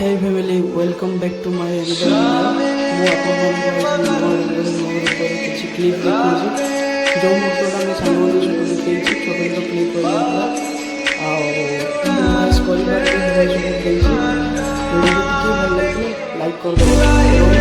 हे family welcome back to my video किसी clip देखिए जो मुहूर्तटा मैं सांगमान सहित देखी छोट छोट क्लिप भॉइस भिडियो टी भल लगे लाइक कर